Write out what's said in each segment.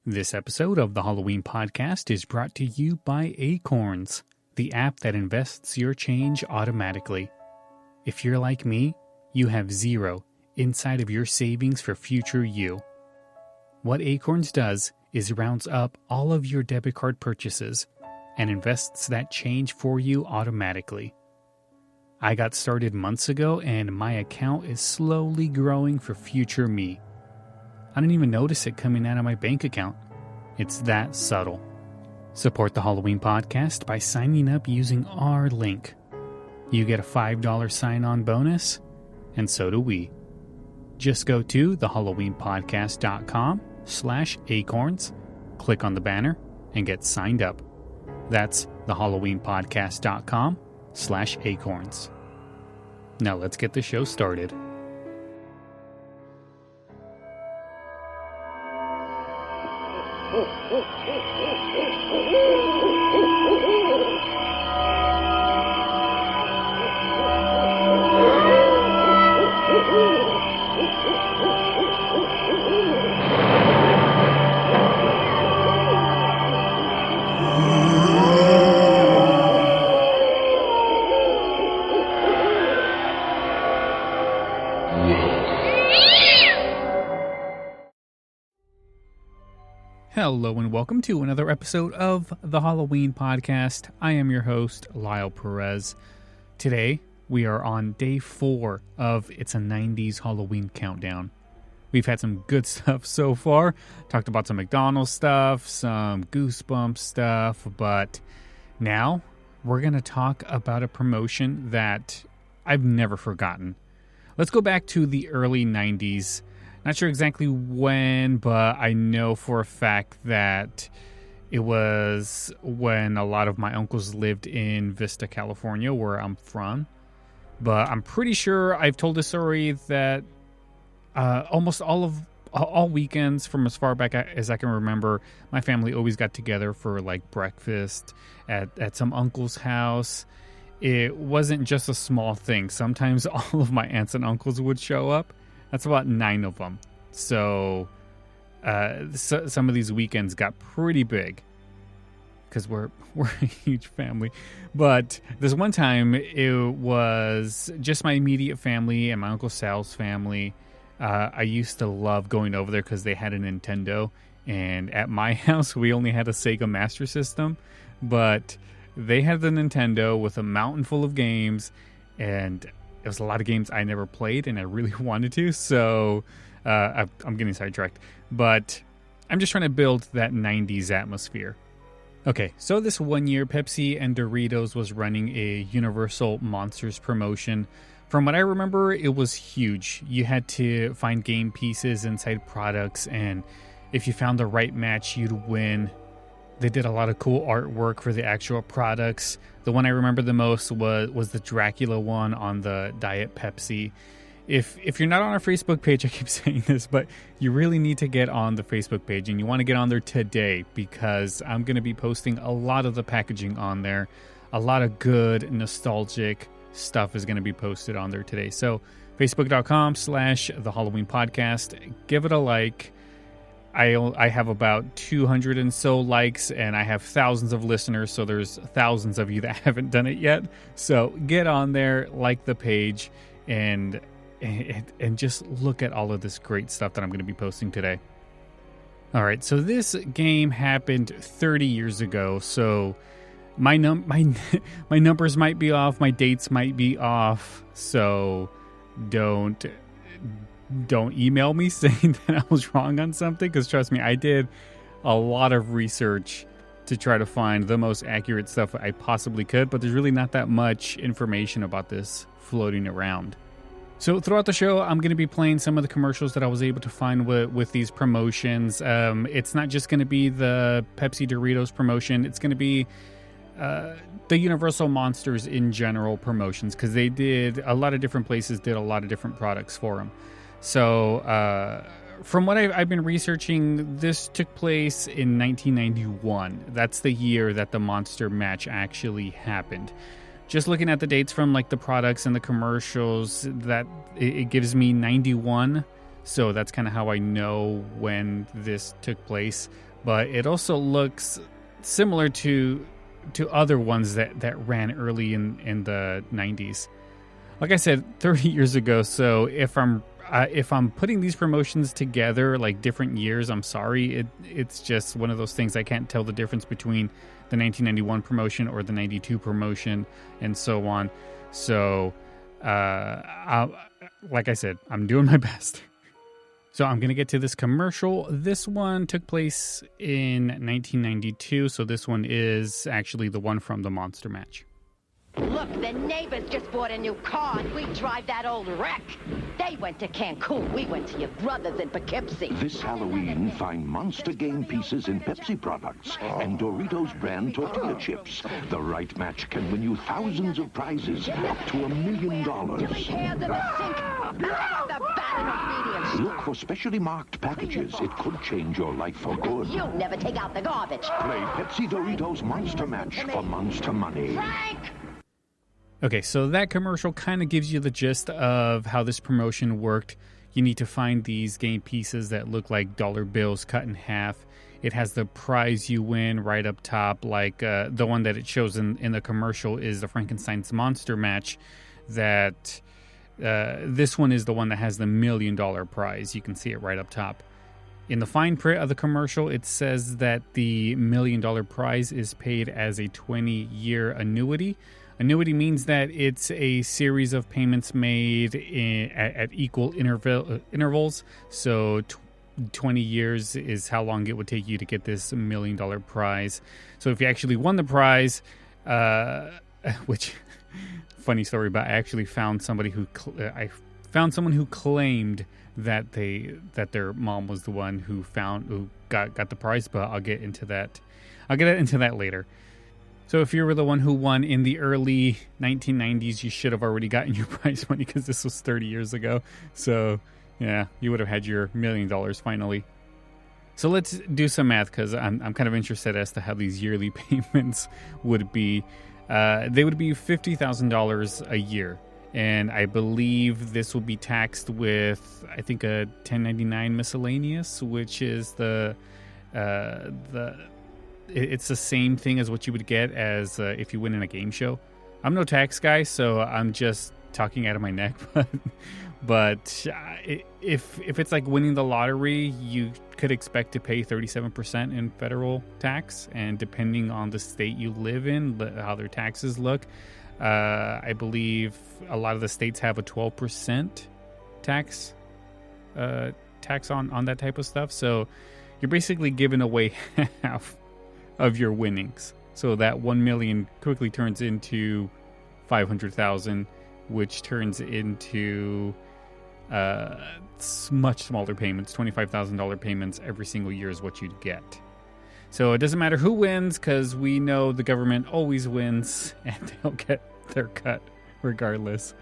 This episode of the Halloween podcast is brought to you by Acorns, the app that invests your change automatically. If you're like me, you have zero inside of your savings for future you. What Acorns does is rounds up all of your debit card purchases and invests that change for you automatically. I got started months ago and my account is slowly growing for future me. I didn't even notice it coming out of my bank account. It's that subtle. Support the Halloween podcast by signing up using our link. You get a $5 sign-on bonus, and so do we. Just go to thehalloweenpodcast.com/acorns, click on the banner, and get signed up. That's thehalloweenpodcast.com/acorns. Now let's get the show started. Hello and welcome to another episode of the Halloween podcast. I am your host, Lyle Perez. Today, we are on day 4 of It's a 90's Halloween countdown. We've had some good stuff so far. Talked about some McDonald's stuff, some Goosebumps stuff, but now we're going to talk about a promotion that I've never forgotten. Let's go back to the early 90s. Not sure exactly when, but I know for a fact that it was when a lot of my uncles lived in Vista, California, where I'm from. But I'm pretty sure I've told this story that almost all weekends from as far back as I can remember, my family always got together for like breakfast at some uncle's house. It wasn't just a small thing. Sometimes all of my aunts and uncles would show up. That's about 9 of them. So, some of these weekends got pretty big because we're a huge family. But this one time, it was just my immediate family and my Uncle Sal's family. I used to love going over there because they had a Nintendo. And at my house, we only had a Sega Master System. But they had the Nintendo with a mountain full of games. And it was a lot of games I never played and I really wanted to, so I'm getting sidetracked. But I'm just trying to build that 90s atmosphere. Okay, so this one year, Pepsi and Doritos was running a Universal Monsters promotion. From what I remember, it was huge. You had to find game pieces inside products, and if you found the right match, you'd win. They did a lot of cool artwork for the actual products. The one I remember the most was the Dracula one on the Diet Pepsi. If you're not on our Facebook page, I keep saying this, but you really need to get on the Facebook page, and you want to get on there today because I'm going to be posting a lot of the packaging on there. A lot of good, nostalgic stuff is going to be posted on there today. So facebook.com/the Halloween podcast. Give it a like. I have about 200 and so likes, and I have thousands of listeners, so there's thousands of you that haven't done it yet. So get on there, like the page, and just look at all of this great stuff that I'm going to be posting today. All right, so this game happened 30 years ago, so my numbers might be off, my dates might be off, so don't email me saying that I was wrong on something, because trust me, I did a lot of research to try to find the most accurate stuff I possibly could, but there's really not that much information about this floating around. So throughout the show, I'm going to be playing some of the commercials that I was able to find with these promotions. It's not just going to be the Pepsi Doritos promotion. It's going to be the Universal Monsters in general promotions, because they did a lot of different places, did a lot of different products for them. So from what I've been researching, this took place in 1991. That's the year that the monster match actually happened. Just looking at the dates from like the products and the commercials, that it gives me 91 So that's kind of how I know when this took place. But it also looks similar to other ones that ran early in the 90s. Like I said, 30 years ago. So if I'm putting these promotions together like different years, I'm sorry. It's just one of those things. I can't tell the difference between the 1991 promotion or the 92 promotion and so on. So like I said, I'm doing my best. So I'm going to get to this commercial. This one took place in 1992. So this one is actually the one from the Monster Match. Look, the neighbors just bought a new car and we drive that old wreck. They went to Cancun. We went to your brothers in Poughkeepsie. This Halloween, find monster game pieces in Pepsi products and Doritos brand tortilla chips. The right match can win you thousands of prizes, up to $1 million. Hands in the sink. The bad ingredients. Look for specially marked packages. It could change your life for good. You never take out the garbage. Play Pepsi Doritos Monster Match for monster money. Frank! Okay, so that commercial kind of gives you the gist of how this promotion worked. You need to find these game pieces that look like dollar bills cut in half. It has the prize you win right up top, like the one that it shows in the commercial is the Frankenstein's Monster Match. That this one is the one that has the $1 million prize. You can see it right up top. In the fine print of the commercial, it says that the $1 million prize is paid as a 20-year annuity. Annuity means that it's a series of payments made at equal intervals. So 20 years is how long it would take you to get this $1 million prize. So if you actually won the prize, which funny story, but I actually found somebody someone who claimed that their mom was the one who got the prize, but I'll get into that. I'll get into that later. So if you were the one who won in the early 1990s, you should have already gotten your prize money because this was 30 years ago. So yeah, you would have had your $1 million finally. So let's do some math because I'm kind of interested as to how these yearly payments would be. They would be $50,000 a year. And I believe this will be taxed with, I think, a 1099 miscellaneous, which is it's the same thing as what you would get as if you win in a game show. I'm no tax guy, so I'm just talking out of my neck. But if it's like winning the lottery, you could expect to pay 37% in federal tax. And depending on the state you live in, how their taxes look, I believe a lot of the states have a 12% tax on that type of stuff. So you're basically giving away half of your winnings. So that $1 million quickly turns into $500,000, which turns into much smaller payments. $25,000 payments every single year is what you'd get. So it doesn't matter who wins because we know the government always wins and they'll get their cut regardless.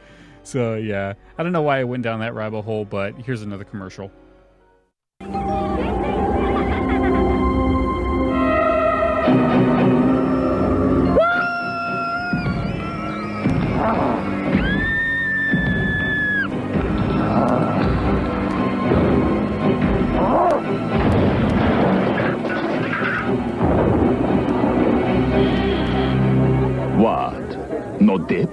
So yeah, I don't know why I went down that rabbit hole, but here's another commercial. What? No dip?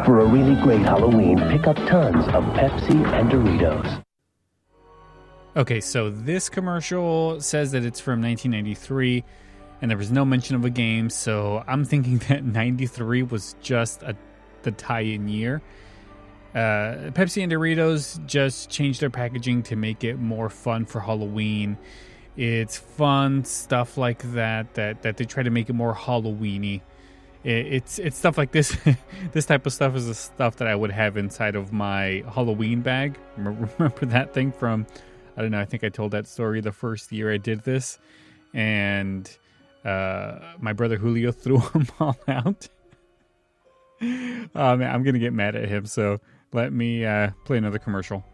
For a really great Halloween, pick up tons of Pepsi and Doritos. Okay, so this commercial says that it's from 1993, and there was no mention of a game, so I'm thinking that 93 was just the tie-in year. Pepsi and Doritos just changed their packaging to make it more fun for Halloween. It's fun stuff like that they try to make it more Halloween-y. It's stuff like this. This type of stuff is the stuff that I would have inside of my Halloween bag. Remember that thing from, I don't know, I think I told that story the first year I did this. And my brother Julio threw them all out. Man, I'm going to get mad at him. So let me play another commercial.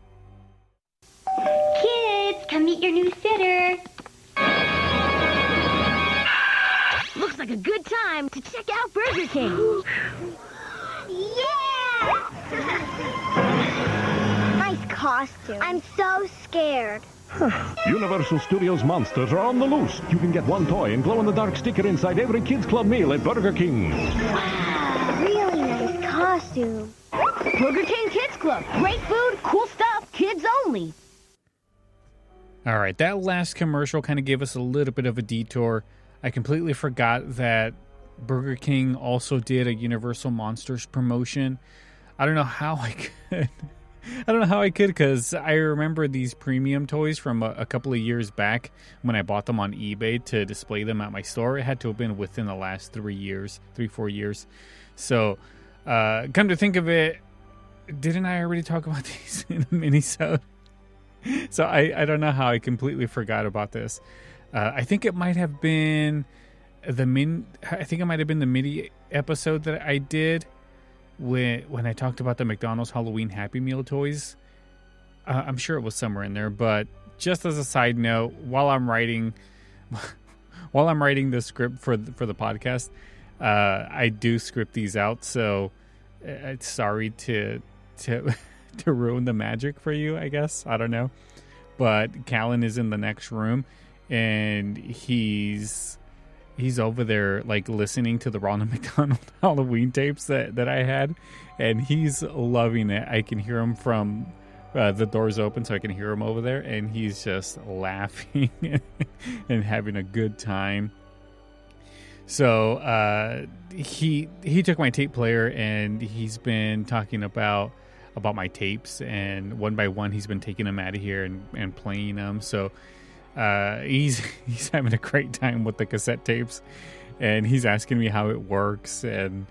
Kids, come meet your new sitter. Looks like a good time to check out Burger King. Yeah! Nice costume. I'm so scared. Universal Studios monsters are on the loose. You can get one toy and glow-in-the-dark sticker inside every Kids Club meal at Burger King. Wow, really nice costume. Burger King Kids Club. Great food, cool stuff, kids only. All right, that last commercial kind of gave us a little bit of a detour. I completely forgot that Burger King also did a Universal Monsters promotion. I don't know how I could. Because I remember these premium toys from a couple of years back when I bought them on eBay to display them at my store. It had to have been within the last 4 years. So, come to think of it, didn't I already talk about these in a mini-sode? So I don't know how I completely forgot about this. I think it might have been the mini episode that I did when I talked about the McDonald's Halloween Happy Meal toys. I'm sure it was somewhere in there, but just as a side note, while I'm writing the script for the podcast, I do script these out, so sorry to ruin the magic for you, I guess. I don't know. But Callan is in the next room, and he's over there like listening to the Ronald McDonald Halloween tapes that I had, and he's loving it. I can hear him from the doors open, so I can hear him over there, and he's just laughing and having a good time. So he took my tape player, and he's been talking about my tapes, and one by one he's been taking them out of here and playing them. So he's having a great time with the cassette tapes, and he's asking me how it works and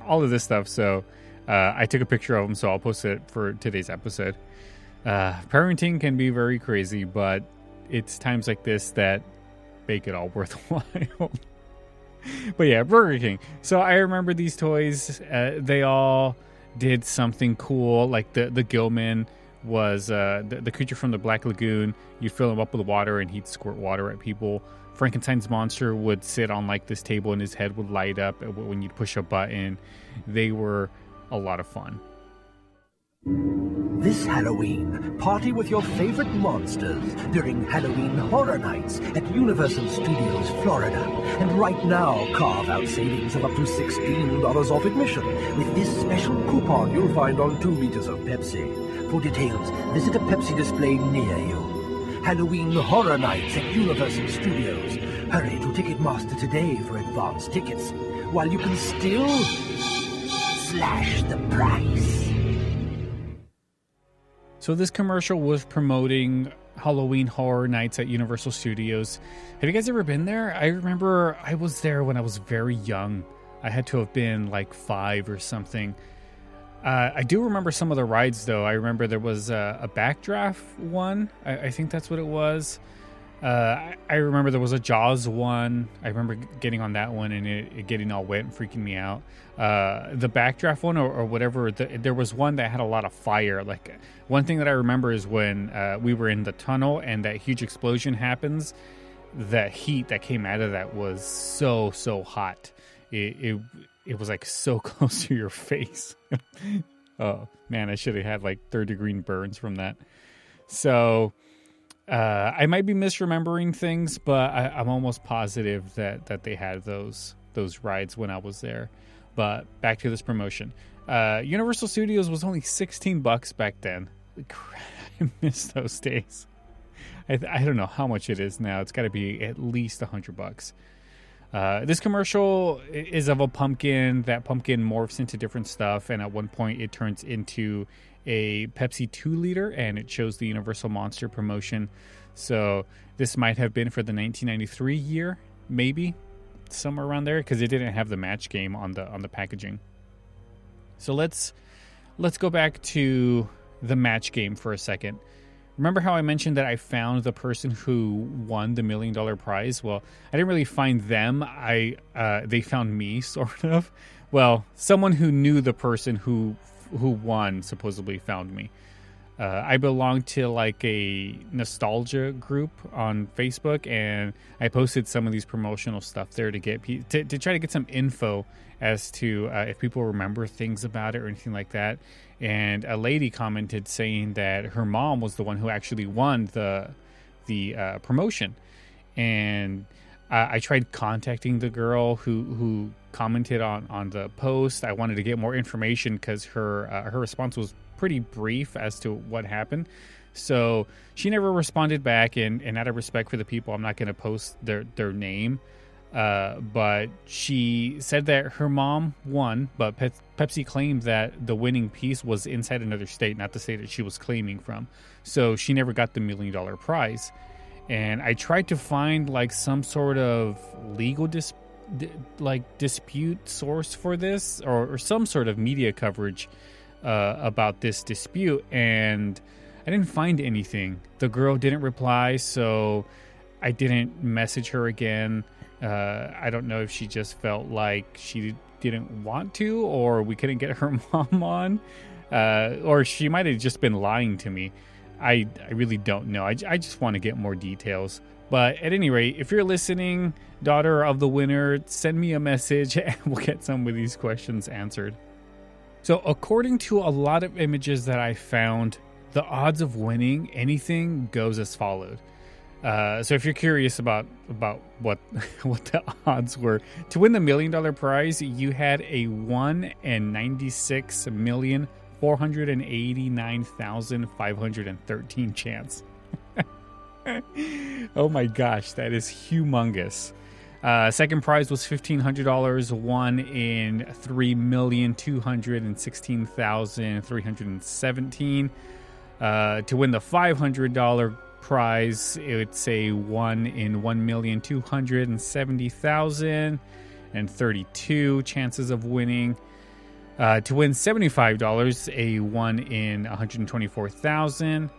all of this stuff. So I took a picture of him, so I'll post it for today's episode. Parenting can be very crazy, but it's times like this that make it all worthwhile. But yeah, Burger King. So I remember these toys. They all did something cool. Like the Gilman was the creature from the Black Lagoon. You'd fill him up with water and he'd squirt water at people. Frankenstein's monster would sit on like this table and his head would light up when you'd push a button. They were a lot of fun. This Halloween, party with your favorite monsters during Halloween Horror Nights at Universal Studios, Florida. And right now, carve out savings of up to $16 off admission with this special coupon you'll find on 2 liters of Pepsi. For details, visit a Pepsi display near you. Halloween Horror Nights at Universal Studios. Hurry to Ticketmaster today for advance tickets, while you can still slash the price. So this commercial was promoting Halloween Horror Nights at Universal Studios. Have you guys ever been there? I remember I was there when I was very young. I had to have been like 5 or something. I do remember some of the rides, though. I remember there was a backdraft one. I think that's what it was. I remember there was a Jaws one. I remember getting on that one and it getting all wet and freaking me out. The backdraft one or whatever, there was one that had a lot of fire. Like, one thing that I remember is when we were in the tunnel and that huge explosion happens, the heat that came out of that was so hot. It was like so close to your face. Oh man, I should have had like 3rd-degree burns from that. So I might be misremembering things, but I'm almost positive that they had those rides when I was there. But back to this promotion. Universal Studios was only $16 back then. I miss those days. I don't know how much it is now. It's got to be at least $100. This commercial is of a pumpkin. That pumpkin morphs into different stuff, and at one point it turns into a Pepsi 2-liter, and it shows the Universal Monster promotion. So this might have been for the 1993 year, maybe somewhere around there, because it didn't have the match game on the packaging. So let's go back to the match game for a second. Remember how I mentioned that I found the person who won the $1 million prize? Well, I didn't really find them. They found me, sort of. Well, someone who knew the person who won supposedly found me. I belong to like a nostalgia group on Facebook, and I posted some of these promotional stuff there to get to try to get some info as to if people remember things about it or anything like that. And a lady commented saying that her mom was the one who actually won the promotion, and I tried contacting the girl who commented on the post. I wanted to get more information because her response was pretty brief as to what happened. So she never responded back, and out of respect for the people, I'm not going to post their name. But she said that her mom won, but Pepsi claimed that the winning piece was inside another state, not the state that she was claiming from. So she never got the $1 million prize. And I tried to find like some sort of legal dispute source for this, or some sort of media coverage about this dispute, and I didn't find anything. The girl didn't reply, so I didn't message her again. I don't know if she just felt like she didn't want to, or we couldn't get her mom on, or she might have just been lying to me. I really don't know. I just want to get more details. But at any rate, if you're listening, daughter of the winner, send me a message and we'll get some of these questions answered. So according to a lot of images that I found, the odds of winning anything goes as followed. So if you're curious about what the odds were, to win the $1 million prize, you had a 1 in 96,489,513 chance. Oh my gosh, that is humongous. Second prize was $1,500, 1 in 3,216,317. To win the $500 prize, it's a 1 in 1,270,032 chances of winning. To win $75, a 1 in 124,000.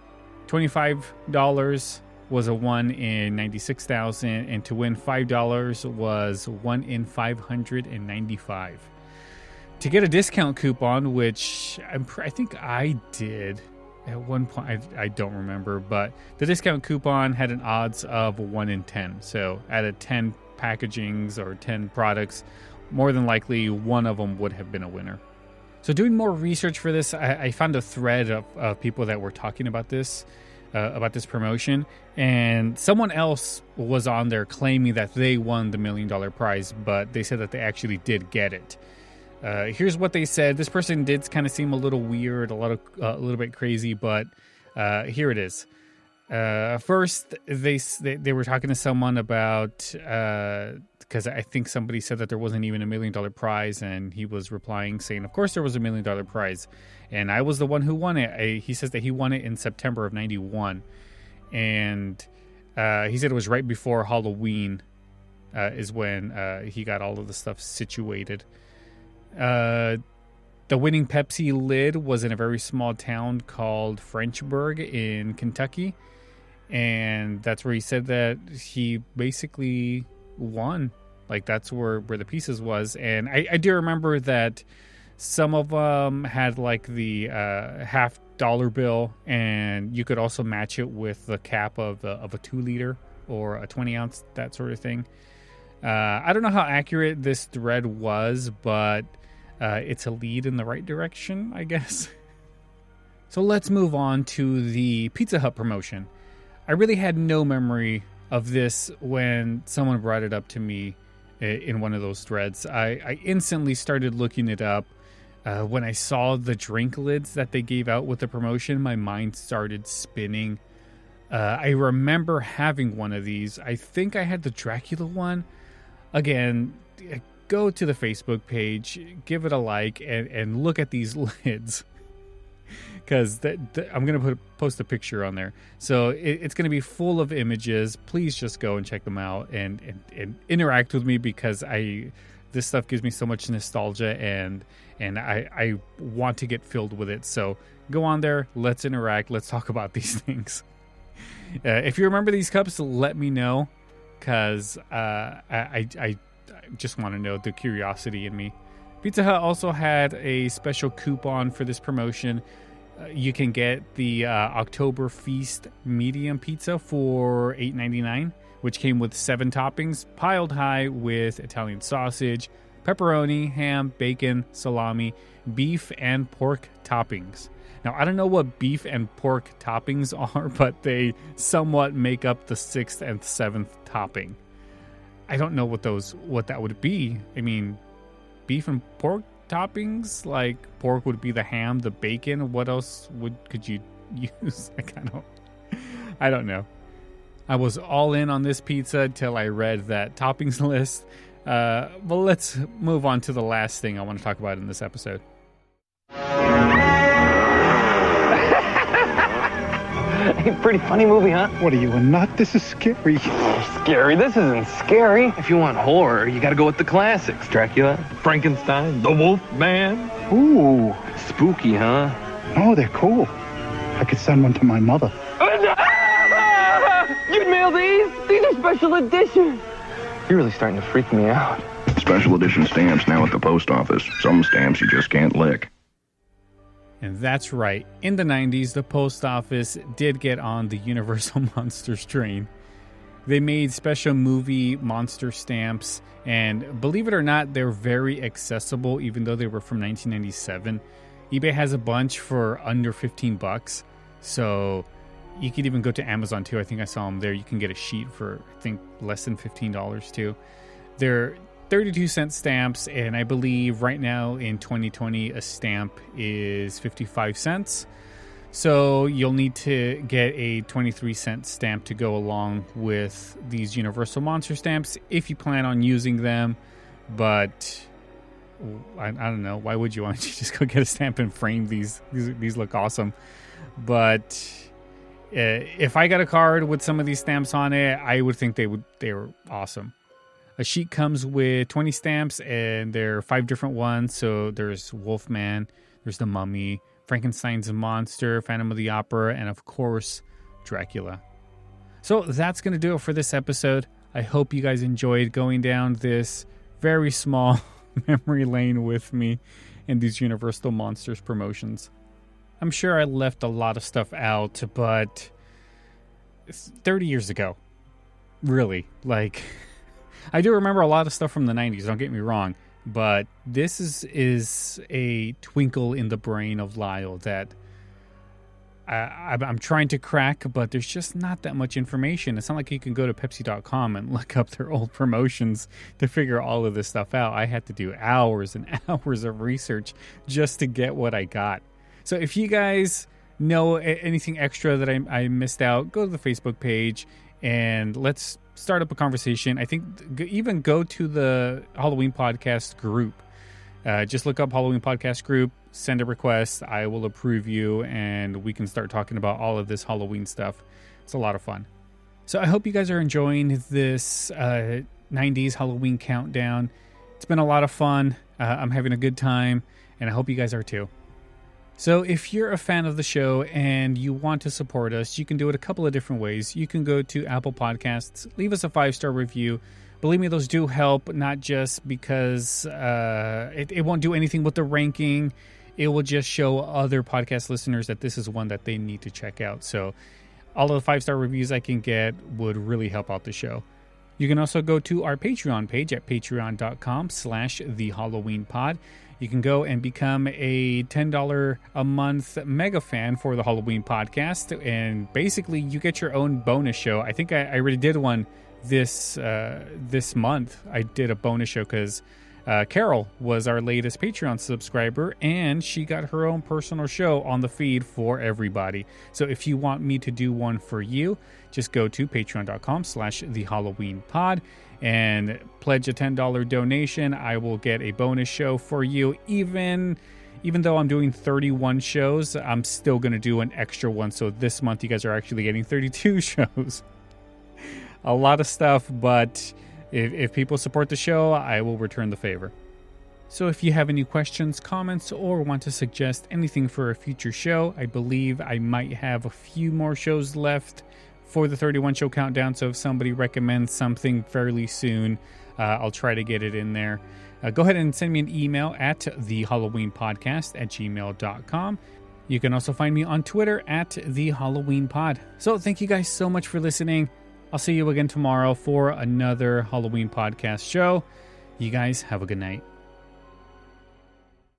$25 was a 1 in 96,000, and to win $5 was 1 in 595. To get a discount coupon, which I think I did at one point, I don't remember, but the discount coupon had an odds of 1 in 10. So out of 10 packagings or 10 products, more than likely one of them would have been a winner. So doing more research for this, I found a thread of people that were talking about this promotion, and someone else was on there claiming that they won the $1 million prize, but they said that they actually did get it. Here's what they said. This person did kind of seem a little weird, a little bit crazy, but here it is. First, they were talking to someone about, because I think somebody said that there wasn't even $1 million prize, and he was replying saying, of course there was $1 million prize, and I was the one who won it. He says that he won it in September of 91, and he said it was right before Halloween is when he got all of the stuff situated. The winning Pepsi lid was in a very small town called Frenchburg in Kentucky, and that's where he said that he basically won. Like, that's where the pieces was. And I do remember that some of them had like the $50 bill, and you could also match it with the cap of a 2-liter or a 20 ounce, that sort of thing. I don't know how accurate this thread was, but it's a lead in the right direction, I guess. So let's move on to the Pizza Hut promotion. I really had no memory of this when someone brought it up to me in one of those threads. I instantly started looking it up. When I saw the drink lids that they gave out with the promotion, my mind started spinning. I remember having one of these. I think I had the Dracula one. Again, go to the Facebook page, give it a like, and look at these lids. Because I'm going to post a picture on there. So it's going to be full of images. Please just go and check them out and interact with me, because this stuff gives me so much nostalgia, and I want to get filled with it. So go on there. Let's interact. Let's talk about these things. If you remember these cups, let me know, because I just want to know, the curiosity in me. Pizza Hut also had a special coupon for this promotion. You can get the October Feast medium pizza for $8.99, which came with 7 toppings, piled high with Italian sausage, pepperoni, ham, bacon, salami, beef, and pork toppings. Now, I don't know what beef and pork toppings are, but they somewhat make up the 6th and 7th topping. I don't know what that would be. I mean, beef and pork toppings? Like, pork would be the ham, the bacon. What else could you use? I don't know. I was all in on this pizza till I read that toppings list. Well, let's move on to the last thing I want to talk about in this episode. Hey, pretty funny movie, huh? What are you, a nut? This is scary. Scary? This isn't scary. If you want horror, you gotta go with the classics. Dracula, Frankenstein, the Wolf Man. Ooh. Spooky, huh? Oh, they're cool. I could send one to my mother. You'd mail these? These are special edition. You're really starting to freak me out. Special edition stamps now at the post office. Some stamps you just can't lick. And that's right. In the 90s, the post office did get on the Universal Monsters train. They made special movie monster stamps, and believe it or not, they're very accessible, even though they were from 1997. eBay has a bunch for under $15, so you could even go to Amazon too. I think I saw them there. You can get a sheet for, I think, less than $15 too. They're 32-cent stamps, and I believe right now in 2020 a stamp is 55 cents. So you'll need to get a 23-cent stamp to go along with these Universal Monster stamps if you plan on using them. But I don't know. Why would you? Why don't you just go get a stamp and frame these? These look awesome. But if I got a card with some of these stamps on it, I would think they were awesome. A sheet comes with 20 stamps, and there are 5 different ones. So there's Wolfman, there's the Mummy, Frankenstein's a monster, Phantom of the Opera, and of course, Dracula. So that's going to do it for this episode. I hope you guys enjoyed going down this very small memory lane with me in these Universal Monsters promotions. I'm sure I left a lot of stuff out, but it's 30 years ago. Really, like... I do remember a lot of stuff from the 90s, don't get me wrong, but this is a twinkle in the brain of Lyle that I'm trying to crack, but there's just not that much information. It's not like you can go to Pepsi.com and look up their old promotions to figure all of this stuff out. I had to do hours and hours of research just to get what I got. So if you guys know anything extra that I missed out, go to the Facebook page and let's start up a conversation. I think even go to the Halloween Podcast group. Just look up Halloween Podcast group, send a request. I will approve you, and we can start talking about all of this Halloween stuff. It's a lot of fun. So I hope you guys are enjoying this 90s Halloween countdown. It's been a lot of fun. I'm having a good time, and I hope you guys are too. So if you're a fan of the show and you want to support us, you can do it a couple of different ways. You can go to Apple Podcasts, leave us a 5-star review. Believe me, those do help, not just because it won't do anything with the ranking. It will just show other podcast listeners that this is one that they need to check out. So all of the 5-star reviews I can get would really help out the show. You can also go to our Patreon page at patreon.com/thehalloweenpod. You can go and become a $10 a month mega fan for the Halloween podcast. And basically, you get your own bonus show. I think I already did one this month. I did a bonus show because Carol was our latest Patreon subscriber, and she got her own personal show on the feed for everybody. So if you want me to do one for you, just go to patreon.com/thehalloweenpod and pledge a $10 donation. I will get a bonus show for you. Even though I'm doing 31 shows, I'm still going to do an extra one. So this month, you guys are actually getting 32 shows. A lot of stuff, but if people support the show, I will return the favor. So if you have any questions, comments, or want to suggest anything for a future show, I believe I might have a few more shows left for the 31 show countdown. So if somebody recommends something fairly soon, I'll try to get it in there. Go ahead and send me an email at thehalloweenpodcast@gmail.com. You can also find me on Twitter at The Halloween Pod. So thank you guys so much for listening. I'll see you again tomorrow for another Halloween podcast show. You guys have a good night.